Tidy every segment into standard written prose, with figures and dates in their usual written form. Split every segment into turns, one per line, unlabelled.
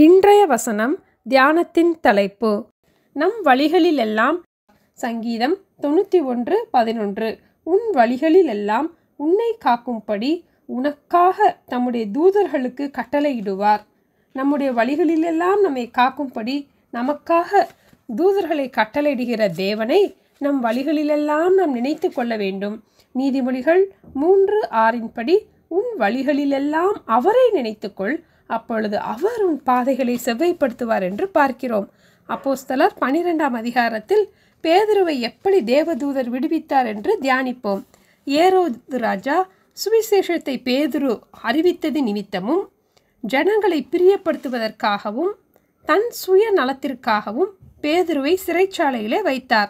இன்றைய வசனம் தியானத்தின் தலைப்பு நம் வழிகளிலெல்லாம். சங்கீதம் 91:11. உன் வழிகளிலெல்லாம் உன்னை காக்கும்படி உனக்காக தம்முடைய தூதர்களுக்கு கட்டளையிடுவார். நம்முடைய வழிகளிலெல்லாம் நம்மை காக்கும்படி நமக்காக தூதர்களை கட்டளையிடுகிற தேவனை நம் வழிகளிலெல்லாம் நாம் நினைத்து கொள்ள வேண்டும். நீதிமொழிகள் 3:6 உன் வழிகளிலெல்லாம் அவரை நினைத்துக்கொள், அப்பொழுது அவர் உன் பாதைகளை செவ்வைப்படுத்துவார் என்று பார்க்கிறோம். அப்போஸ்தலர் 12ஆம் அதிகாரத்தில் பேதுருவை எப்படி தேவதூதர் விடுவித்தார் என்று தியானிப்போம். ஏரோது ராஜா சுவிசேஷத்தை பேதுரு அறிவித்தது நிமித்தமும் ஜனங்களை பிரியப்படுத்துவதற்காகவும் தன் சுய நலத்திற்காகவும் பேதுருவை சிறைச்சாலையிலே வைத்தார்.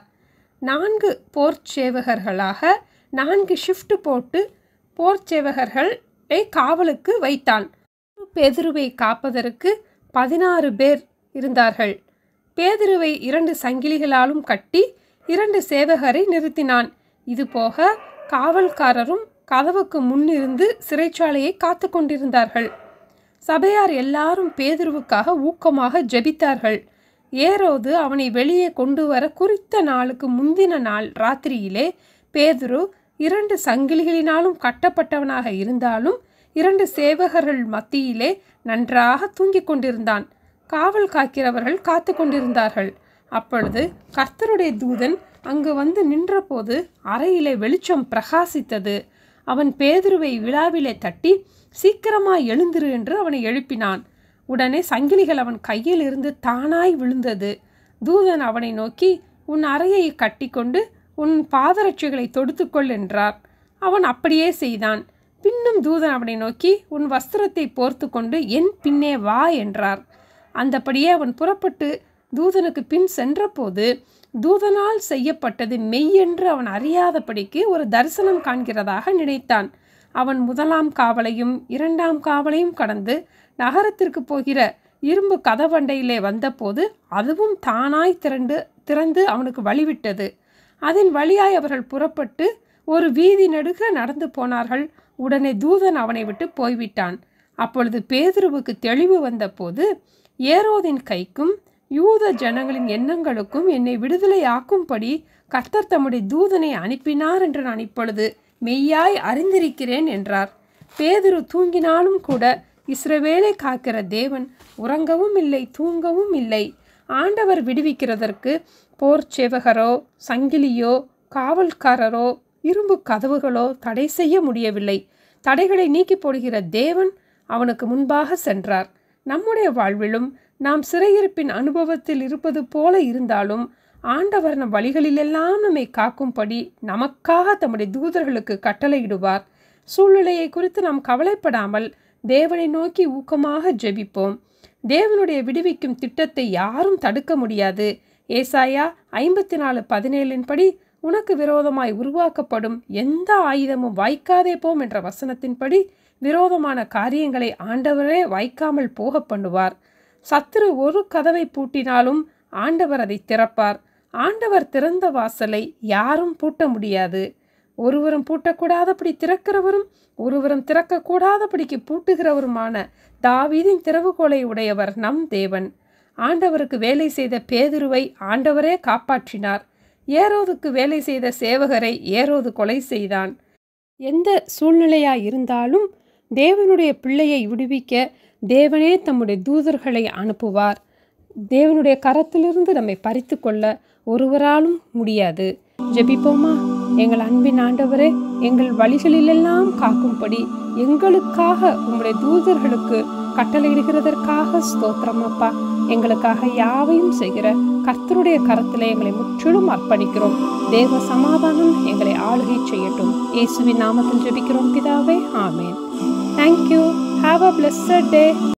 4 போர்ச்சேவகர்களாக 4 ஷிஃப்ட் போட்டு போர்ச்சேவகர்களை காவலுக்கு வைத்தான். பேதுருவை காப்பதற்கு 16 பேர் இருந்தார்கள். பேதுருவை 2 சங்கிலிகளாலும் கட்டி 2 சேவகரை நிறுத்தினான். இதுபோக காவல்காரரும் கதவுக்கு முன்னிருந்து சிறைச்சாலையை காத்து கொண்டிருந்தார்கள். சபையார் எல்லாரும் பேதுருவுக்காக ஊக்கமாக ஜெபித்தார்கள். ஏரோது அவனை வெளியே கொண்டு வர குறித்த நாளுக்கு முந்தின நாள் ராத்திரியிலே பேதுரு 2 சங்கிலிகளினாலும் கட்டப்பட்டவனாக இருந்தாலும் 2 சேவகர்கள் மத்தியிலே நன்றாக தூங்கிக் கொண்டிருந்தான். காவல் காக்கிறவர்கள் காத்து கொண்டிருந்தார்கள். அப்பொழுது கர்த்தருடைய தூதன் அங்கு வந்து நின்றபோது அறையிலே வெளிச்சம் பிரகாசித்தது. அவன் பேதுருவை விழாவிலே தட்டி சீக்கிரமாய் எழுந்திரு என்று அவனை எழுப்பினான். உடனே சங்கிலிகள் அவன் கையில் இருந்து தானாய் விழுந்தது. தூதன் அவனை நோக்கி, உன் அறையை கட்டிக்கொண்டு உன் பாதரட்சைகளை தொடுத்துக்கொள் என்றார். அவன் அப்படியே செய்தான். பின்னும் தூதன் அவனை நோக்கி, உன் வஸ்திரத்தை போர்த்து கொண்டு என் பின்னே வா என்றார். அந்தபடியே அவன் புறப்பட்டு தூதனுக்கு பின் சென்றபோது தூதனால் செய்யப்பட்டது மெய்யென்று அவன் அறியாதபடிக்கு ஒரு தரிசனம் காண்கிறதாக நினைத்தான். அவன் 1ஆம் காவலையும் 2ஆம் காவலையும் கடந்து நகரத்திற்கு போகிற இரும்பு கதவண்டையிலே வந்தபோது அதுவும் தானாய் திறந்து அவனுக்கு வழிவிட்டது. அதன் வழியாய் அவர்கள் புறப்பட்டு ஒரு வீதி நெடுக நடந்து போனார்கள். உடனே தூதன் அவனை விட்டு போய்விட்டான். அப்பொழுது பேதுருவுக்கு தெளிவு வந்தபோது, ஏரோதின் கைக்கும் யூத ஜனங்களின் எண்ணங்களுக்கும் என்னை விடுதலையாக்கும்படி கர்த்தர் தம்முடைய தூதனை அனுப்பினார் என்று நான் இப்பொழுது மெய்யாய் அறிந்திருக்கிறேன் என்றார். பேதுரு தூங்கினாலும் கூட இஸ்ரவேலை காக்கிற தேவன் உறங்கவும் இல்லை, தூங்கவும் இல்லை. ஆண்டவர் விடுவிக்கிறதற்கு போர்ச்சேவகரோ சங்கிலியோ காவல்காரரோ இரும்பு கதவுகளோ தடை செய்ய முடியவில்லை. தடைகளை நீக்கி போடுகிற தேவன் அவனுக்கு முன்பாக சென்றார். நம்முடைய வாழ்விலும் நாம் சிறையிருப்பின் அனுபவத்தில் இருப்பது போல இருந்தாலும் ஆண்டவர் நம் வழிகளிலெல்லாம் நம்மை காக்கும்படி நமக்காக தம்முடைய தூதர்களுக்கு கட்டளையிடுவார். சூழ்நிலையை குறித்து நாம் கவலைப்படாமல் தேவனை நோக்கி ஊக்கமாக ஜெபிப்போம். தேவனுடைய விடுவிக்கும் திட்டத்தை யாரும் தடுக்க முடியாது. ஏசாயா 54:17 உனக்கு விரோதமாய் உருவாக்கப்படும் எந்த ஆயுதமும் வாய்க்காதே போம் என்ற வசனத்தின்படி விரோதமான காரியங்களை ஆண்டவரே வாய்க்காமல் போக பண்ணுவார். சத்துரு ஒரு கதவை பூட்டினாலும் ஆண்டவர் அதை திறப்பார். ஆண்டவர் திறந்த வாசலை யாரும் பூட்ட முடியாது. ஒருவரும் பூட்டக்கூடாதபடி திறக்கிறவரும் ஒருவரும் திறக்கக்கூடாதபடிக்கு பூட்டுகிறவருமான தாவீதின் திறவுகோலை உடையவர் நம் தேவன். ஆண்டவருக்கு வேலை செய்த பேதுருவை ஆண்டவரே காப்பாற்றினார். ஏரோதுக்கு வேலை செய்த சேவகரை ஏரோது கொலை செய்தான். எந்த சூழ்நிலையாய் இருந்தாலும் தேவனுடைய பிள்ளையை விடுவிக்க தேவனே தம்முடைய தூதர்களை அனுப்புவார். தேவனுடைய கரத்திலிருந்து நம்மை பறித்து கொள்ள ஒருவராலும் முடியாது. ஜெபிப்போமா? எங்கள் அன்பின் ஆண்டவரே, எங்கள் வழிகளிலெல்லாம் காக்கும்படி எங்களுக்காக உங்களுடைய தூதர்களுக்கு கட்டளையிடுகிறதற்காக ஸ்தோத்திரம் அப்பா. எங்களுக்காக யாவையும் செய்கிற கர்த்தருடைய கரத்தில் எங்களை முற்றிலும் அர்ப்பணிக்கிறோம். தேவ சமாதானம் எங்களை ஆளுகை செய்யட்டும். இயேசுவின் நாமத்தில் ஜெபிக்கிறோம் பிதாவே, ஆமேன். தேங்க்யூ. Have a பிளெஸ்ஸட் day.